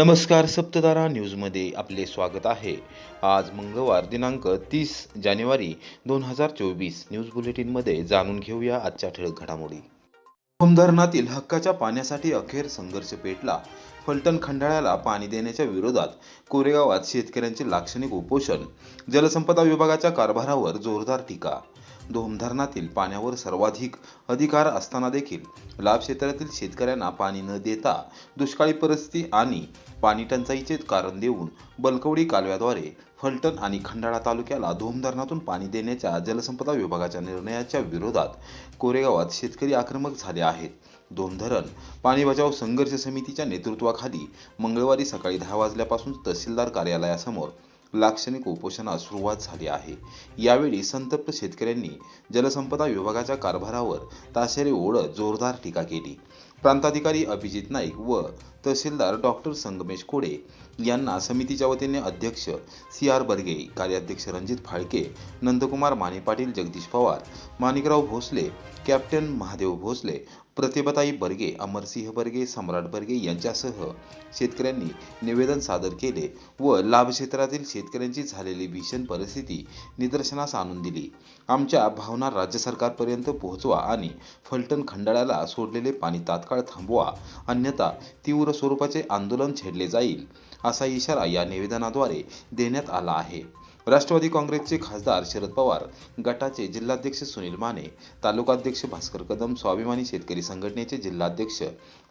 नमस्कार, सप्ततारा न्यूजमध्ये आपले स्वागत आहे। आज मंगळवार दिनांक 30 जानेवारी 2024 न्यूज बुलेटिनमध्ये जाणून घेऊया आजच्या ठळक घडामोडी। धरणातील हक्काच्या पाण्यासाठी अखेर संघर्ष पेटला। फलटण खंडाळ्याला पाणी देण्याच्या विरोधात कोरेगावात शेतकऱ्यांचे लाक्षणिक उपोषण। जलसंपदा विभागाच्या कारभारावर जोरदार टीका। धरणातील पाण्यावर सर्वाधिक अधिकार असताना देखील लाभ क्षेत्रातील शेतकऱ्यांना पाणी न देता दुष्काळी परिस्थिती आणि पाणी टंचाईचे कारण देऊन बलकवडी कालव्याद्वारे फलटण आणि खंडाळा तालुक्याला धरणातून पाणी देण्याच्या जलसंपदा विभागाच्या निर्णयाच्या विरोधात कोरेगावात शेतकरी आक्रमक झाले आहेत। धरण पाणी बचाव संघर्ष समितीच्या नेतृत्वाखाली मंगळवारी सकाळी 10 वाजल्यापासून तहसीलदार कार्यालयासमोर लाक्षणिक उपोषणास सुरुवात झाली आहे। यावेळी संतप्त शेतकऱ्यांनी जलसंपदा विभागाच्या कारभारावर ताशेरे ओढत जोरदार टीका केली। प्रांताधिकारी अभिजित नाईक व तहसीलदार डॉक्टर संगमेश कोडे यांना समितीच्या वतीने अध्यक्ष CR बर्गे, कार्याध्यक्ष रणजित फाळके, नंदकुमार माने पाटील, जगदीश पवार, माणिकराव भोसले, कॅप्टन महादेव भोसले, प्रतिभाताई बर्गे, अमरसिंह बर्गे, सम्राट बर्गे यांच्यासह शेतकऱ्यांनी निवेदन सादर केले व लाभ क्षेत्रातील शेतकऱ्यांची झालेली भीषण परिस्थिती निदर्शनास आणून दिली। आमच्या भावना राज्य सरकारपर्यंत पोहोचवा आणि फलटण खंडाळ्याला सोडलेले पाणी तात्काळ थांबवा, अन्यथा तीव्र स्वरूपाचे आंदोलन छेडले जाईल, असा इशारा या निवेदनाद्वारे देण्यात आला आहे। राष्ट्रवादी काँग्रेसचे खासदार शरद पवार, गटाचे जिल्हाध्यक्ष सुनील माने, तालुकाध्यक्ष भास्कर कदम, स्वाभिमानी शेतकरी संघटनेचे जिल्हाध्यक्ष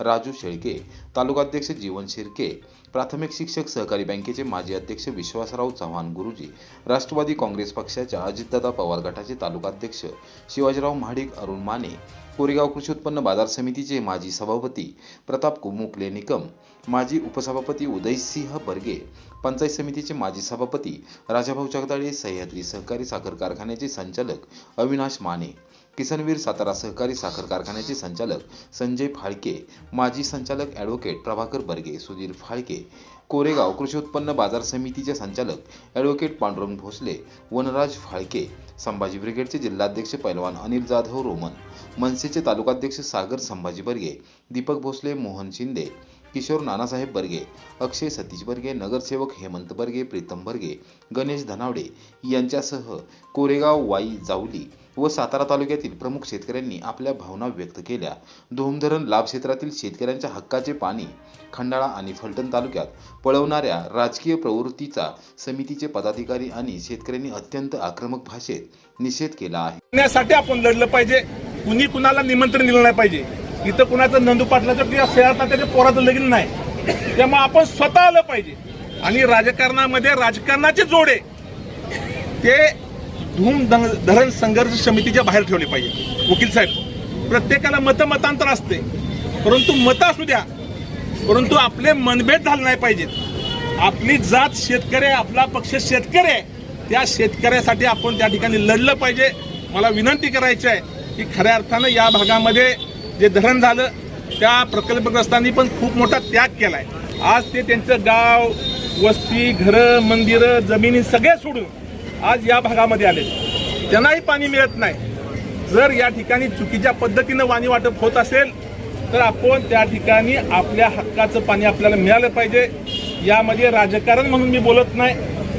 राजू शेळके, तालुकाध्यक्ष जीवन शिर्के, प्राथमिक शिक्षक सहकारी बँकेचे माजी अध्यक्ष विश्वासराव चव्हाण गुरुजी, राष्ट्रवादी काँग्रेस पक्षाच्या अजितदादा पवार गटाचे तालुकाध्यक्ष शिवाजीराव महाडिक, अरुण माने, कोरेगाव कृषी उत्पन्न बाजार समितीचे माजी सभापती प्रताप मुकले निकम, माजी उपसभापती उदयसिंह बर्गे, पंचायत समितीचे माजी सभापती राजाभाऊ जगदाळे, सह्याद्री सहकारी साखर कारखान्याचे संचालक अविनाश माने, किसनवीर सातारा सहकारी साखर कारखान्याचे संचालक संजय फाळके, माजी संचालक ॲडव्होकेट प्रभाकर बर्गे, सुधीर फाळके, कोरेगाव कृषी उत्पन्न बाजार समितीचे संचालक ॲडव्होकेट पांडुरंग भोसले, वनराज फाळके, संभाजी ब्रिगेडचे जिल्हाध्यक्ष पैलवान अनिल जाधव रोमन, मनसेचे तालुकाध्यक्ष सागर संभाजी बर्गे, दीपक भोसले, मोहन शिंदे, किशोर नानासाहेब बर्गे, अक्षय सतीश बर्गे, नगरसेवक हेमंत बर्गे, प्रीतम बर्गे, गणेश धनावडे यांच्यासह कोरेगाव, वाई, जावली व सातारा तालुक्यातील प्रमुख शेतकऱ्यांनी आपल्या भावना व्यक्त केल्या। धरण लाभ क्षेत्रातील शेतकऱ्यांच्या हक्काचे पाणी खंडाळा आणि फलटण तालुक्यात पळवणाऱ्या राजकीय प्रवृत्तीचा समितीचे पदाधिकारी आणि शेतकऱ्यांनी अत्यंत आक्रमक भाषेत निषेध केला आहे। यासाठी आपण लढलं पाहिजे, कुणी कुणाला निमंत्रण दिलं नाही पाहिजे। इथं कुणाचं नंदू पाटलाचं किंवा शहरात त्याच्या पोराचं लगीन नाही, त्यामुळे आपण स्वतः आलं पाहिजे आणि राजकारणामध्ये राजकारणाचे जोडे ते धरण संघर्ष समितीच्या बाहेर ठेवले पाहिजे। वकील साहेब, प्रत्येकाला मतांतर असते, परंतु मत असू द्या, परंतु आपले मनभेद झाले नाही पाहिजेत। आपली जात शेतकरी, आपला पक्ष शेतकरी आहे, त्या शेतकऱ्यासाठी आपण त्या ठिकाणी लढलं पाहिजे। मला विनंती करायची आहे की खऱ्या अर्थानं या भागामध्ये जे धरण झालं त्या प्रकल्पग्रस्तांनी पण खूप मोठा त्याग केलाय। आज ते त्यांचं गाव, वस्ती, घरं, मंदिरं, जमिनी सगळे सोडून आज या भागामध्ये आले, त्यांनाही पाणी मिळत नाही। जर या ठिकाणी चुकीच्या पद्धतीनं पाणी वाटप होत असेल तर आपण त्या ठिकाणी आपल्या हक्काचं पाणी आपल्याला मिळालं पाहिजे। यामध्ये राजकारण म्हणून मी बोलत नाही।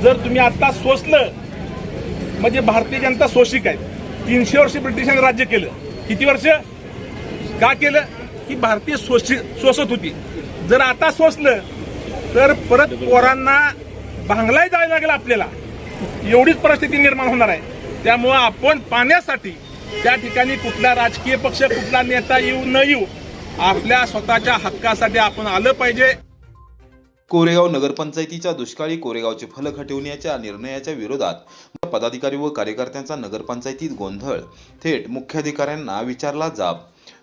जर तुम्ही आता सोसलं म्हणजे भारतीय जनता शोषिक आहे। 300 वर्ष ब्रिटिशांनी राज्य केलं, किती वर्ष का केलं की भारतीय सोसत होती। जर आता सोसलं तर परत पोरांना भांगलाय जायला लागेल, आपल्याला एवढीच परिस्थिती निर्माण होणार आहे। त्यामुळे आपण पाण्यासाठी त्या ठिकाणी कुठला राजकीय पक्ष, कुठला नेता येऊ न येऊ, आपल्या स्वतःच्या हक्कासाठी आपण आलं पाहिजे। कोरेगाव नगरपंचायतीच्या दुष्काळी कोरेगावचे फलक हटवण्याच्या निर्णयाच्या विरोधात पदाधिकारी व कार्यकर्त्यांचा नगरपंचायतीत गोंधळ, थेट मुख्याधिकाऱ्यांना विचारला जाब।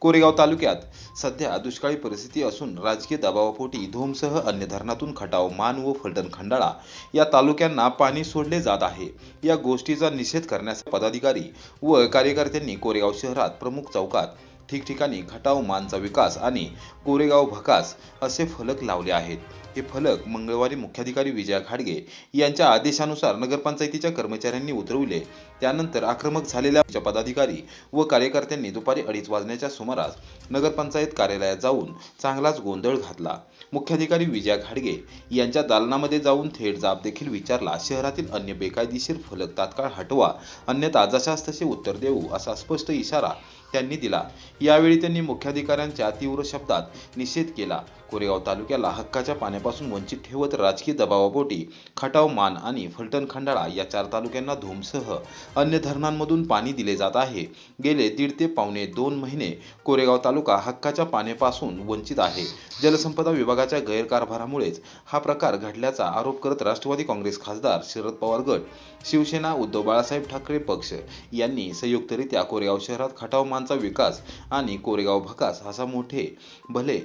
कोरेगाव तालुक्यात सध्या दुष्काळी परिस्थिती असून राजकीय दबावापोटी धोमसह अन्य धरणातून खटाव, मान व फलटण खंडाळा या तालुक्यांना पाणी सोडले जात आहे। या गोष्टीचा निषेध करण्यासाठी पदाधिकारी व कार्यकर्त्यांनी कोरेगाव शहरात प्रमुख चौकात ठिकठिकाणी खटाव मानचा विकास आणि कोरेगाव भकास असे फलक लावले आहेत। हे फलक मंगळवारी मुख्याधिकारी विजया घाडगे यांच्या आदेशानुसार नगरपंचायतीच्या कर्मचाऱ्यांनी उतरविले. त्यानंतर आक्रमक झालेल्या पदाधिकारी व कार्यकर्त्यांनी दुपारी 2:30 वाजण्याच्या सुमारास नगरपंचायत कार्यालयात जाऊन चांगलाच गोंधळ घातला. मुख्याधिकारी विजया घाडगे यांच्या दालनामध्ये जाऊन थेट जाब देखील विचारला. शहरातील अन्य बेकायदेशीर फलक तात्काळ हटवा, अन्यथा जशास तसे उत्तर देऊ, असा स्पष्ट इशारा त्यांनी दिला. यावेळी त्यांनी मुख्याधिकाऱ्यांच्या तीव्र शब्दात निषेध केला. कोरेगाव तालुक्याला हक्काच्या पाण्यापासून वंचित ठेवत राजकीय दबावापोटी खटाव, मान आणि फलटण खंडाळा या 4 तालुक्यांना धूमसह अन्य धरणांमधून पाणी दिले जात आहे. गेले 1.5 ते पावणे 2 महिने कोरेगाव तालुका हक्काच्या पाण्यापासून वंचित आहे. जलसंपदा विभागाच्या गैरकारभारामुळेच हा प्रकार घडल्याचा आरोप करत राष्ट्रवादी काँग्रेस खासदार शरद पवार गट, शिवसेना, उद्धव बाळासाहेब ठाकरे पक्ष यांनी संयुक्तरित्या कोरेगाव शहरात खटाव मानचा विकास आणि कोरेगाव भकास असा मोठे भले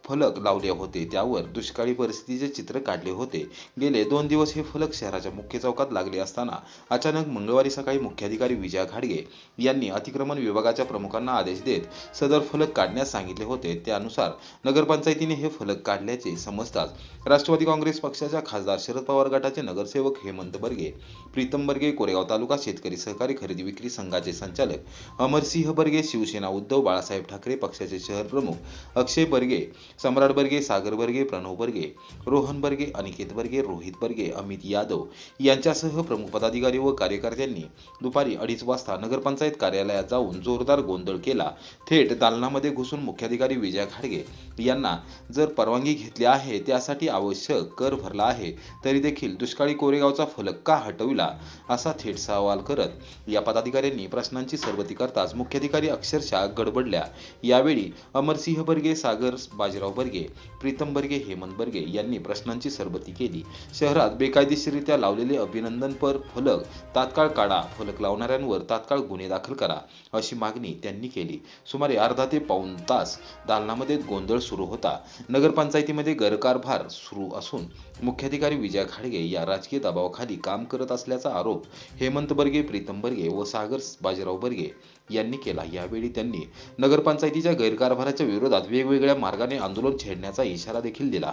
फलक लावले होते. त्यावर दुष्काळी परिस्थितीचे चित्र काढले होते. गेले 2 दिवस हे फलक शहराच्या मुख्य चौकात लागले असताना अचानक मंगळवारी सकाळी मुख्याधिकारी विजया घाडगे यांनी अतिक्रमण विभागाच्या प्रमुखांना आदेश देत सदर फलक काढण्यास सांगितले होते. त्यानुसार नगरपंचायतीने हे फलक काढल्याचे समजताच राष्ट्रवादी काँग्रेस पक्षाच्या खासदार शरद पवार गटाचे नगरसेवक हेमंत बर्गे, प्रीतम बर्गे, कोरेगाव तालुका शेतकरी सहकारी खरेदी विक्री संघाचे संचालक अमरसिंह बर्गे, शिवसेना, उद्धव बाळासाहेब ठाकरे पक्षाचे शहर प्रमुख अक्षय बर्गे, सम्राट बर्गे, सागर बर्गे, प्रणव बर्गे, रोहन बर्गे, अनिकेत बर्गे, रोहित बर्गे, अमित यादव यांच्यासह प्रमुख पदाधिकारी व कार्यकर्त्यांनी दुपारी 2:30 वाजता नगरपंचायत कार्यालयात जाऊन जोरदार गोंधळ केला. थेट दालनामध्ये घुसून मुख्याधिकारी विजया घाडगे यांना जर परवानगी घेतली आहे, त्यासाठी आवश्यक कर भरला आहे, तरी देखील दुष्काळी कोरेगावचा फलक का हटविला, असा थेट सवाल करत या पदाधिकाऱ्यांनी प्रश्नांची सरबती करताच मुख्याधिकारी अक्षरशः गडबडल्या. यावेळी अमरसिंह बर्गे, सागर बाजीराव बर्गे, प्रीतम बर्गे, हेमंत बर्गे यांनी प्रश्नांची सरबती केली. शहरात बेकायदेशीररित्या लावलेले अभिनंदनपर फलक तात्काळ काढा, फलक लावणाऱ्यांवर तात्काळ गुन्हे दाखल करा, अशी मागणी त्यांनी केली. सुमारे अर्धा ते पाऊण तास दालनामध्ये गोंधळ सुरू होता. नगरपंचायतीमध्ये गैरकारभार सुरू असून मुख्याधिकारी विजया घाडगे या राजकीय दबावाखाली काम करत असल्याचा आरोप हेमंत बर्गे, प्रीतम बर्गे व सागर बाजीराव बर्गे यांनी केला. यावेळी त्यांनी नगरपंचायतीच्या गैरकारभाराच्या विरोधात वेगवेगळ्या मार्गाने आंदोलन छेडण्याचा इशारा देखील दिला.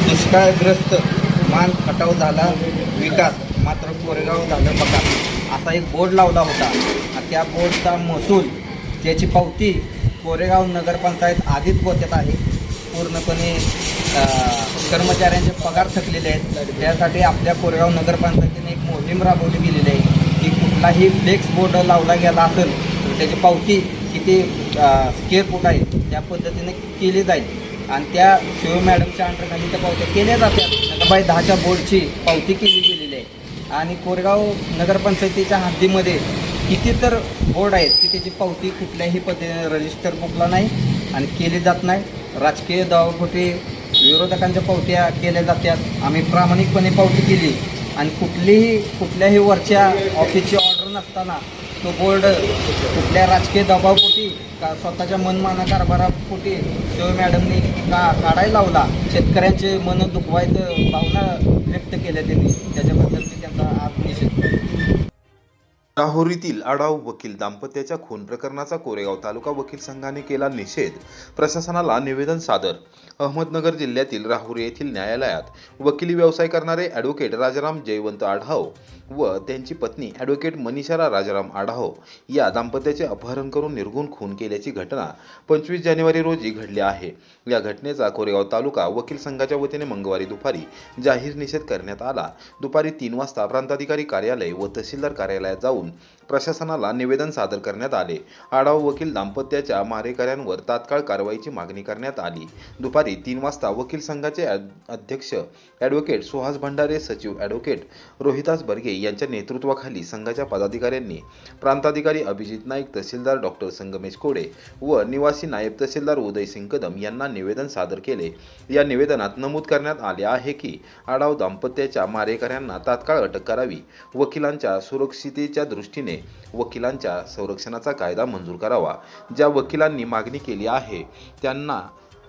दुष्काळग्रस्त मान खटाव झाला विकास, मात्र कोरेगाव झालं बघा, असा एक बोर्ड लावला होता. त्या बोर्डचा महसूल, त्याची पावती कोरेगाव नगरपंचायत आधीच गोत्यात आहे. पूर्णपणे कर्मचाऱ्यांचे पगार थकलेले आहेत. त्यासाठी आपल्या कोरेगाव नगरपंचायतीने एक मोहीम राबवली गेलेली आहे की कुठलाही फ्लेक्स बोर्ड लावला गेला असेल तर त्याची पावती किती स्क्वेअर फूट आहे त्या पद्धतीने केली जाईल आणि त्या शिव मॅडमच्या अंडरखाली त्या पावत्या केल्या जातात. बाय 10च्या बोर्डची पावती केली गेलेली आहे आणि कोरेगाव नगरपंचायतीच्या हद्दीमध्ये किती तर बोर्ड आहेत की त्याची पावती कुठल्याही पद्धतीने रजिस्टर बुकला नाही आणि केली जात नाही. राजकीय दबावापोटी विरोधकांच्या पावत्या केल्या जातात. आम्ही प्रामाणिकपणे पावती केली आणि कुठल्याही वरच्या ऑफिसची ऑर्डर नसताना तो बोर्ड कुठल्या राजकीय दबावापोटी का स्वतःच्या मनमाना कारभारापोटी शिव मॅडमने काढायला लावला. शेतकऱ्यांचे मन दुखवायचं भावना व्यक्त केल्या त्यांनी. त्याच्याबद्दल मी त्यांचा आज निषेध करतो. राहुरीतील आडाव वकील दाम्पत्याच्या खून प्रकरणाचा कोरेगाव तालुका वकील संघाने केला निषेध. प्रशासनाला निवेदन सादर. अहमदनगर जिल्ह्यातील राहुरी येथील न्यायालयात वकिली व्यवसाय करणारे ॲडव्होकेट राजाराम जयवंत आढाव व त्यांची पत्नी ॲडव्होकेट मनीषा राजाराम आढाव या दाम्पत्याचे अपहरण करून निर्घुण खून केल्याची घटना 25 जानेवारी रोजी घडली आहे. या घटनेचा कोरेगाव तालुका वकील संघाच्या वतीने मंगळवारी दुपारी जाहीर निषेध करण्यात आला. दुपारी 3 वाजता प्रांताधिकारी कार्यालय व तहसीलदार कार्यालयात जाऊन प्रशासनाला निवेदन सादर करण्यात आले. आढाव वकील दाम्पत्याच्या मारेकऱ्यांवर तात्काळ कारवाईची मागणी करण्यात आली. दुपारी 3 वाजता वकील संघाचे अध्यक्ष ॲडव्होकेट सुहास भंडारे, सचिव ॲडव्होकेट रोहिदास बर्गे यांच्या नेतृत्वाखाली संघाच्या पदाधिकाऱ्यांनी प्रांताधिकारी अभिजित नाईक, तहसीलदार डॉक्टर संगमेश कोडे व निवासी नायब तहसीलदार उदय सिंग कदम यांना निवेदन सादर केले. या निवेदनात नमूद करण्यात आले आहे की आढाव दाम्पत्याच्या मारेकऱ्यांना तात्काळ अटक करावी. वकिलांच्या सुरक्षिततेच्या दृष्टीने वकिलांच्या संरक्षणाचा कायदा मंजूर करावा. ज्या वकिलांनी मागणी केली आहे त्यांना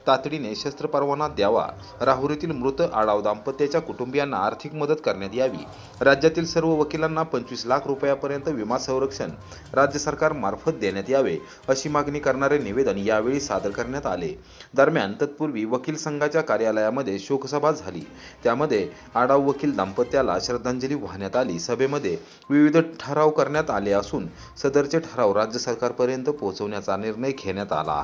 तातडीने शस्त्र परवाना द्यावा, राहुरीतील मृत आडाव दाम्पत्याच्या कुटुंबियांना आर्थिक मदत करण्यात यावी, राज्यातील सर्व वकिलांना 25 लाख रुपयापर्यंत विमा संरक्षण राज्य सरकार मार्फत देण्यात यावे अशी मागणी करणारे निवेदन यावेळी सादर करण्यात आले। दरम्यान तत्पूर्वी वकील संघाच्या कार्यालयामध्ये शोकसभा झाली, त्यामध्ये आडाव वकील दाम्पत्याला श्रद्धांजली वाहण्यात आली। सभेमध्ये विविध ठराव करण्यात आले असून सदरचे ठराव राज्य सरकारपर्यंत पोहोचवण्याचा निर्णय घेण्यात आला।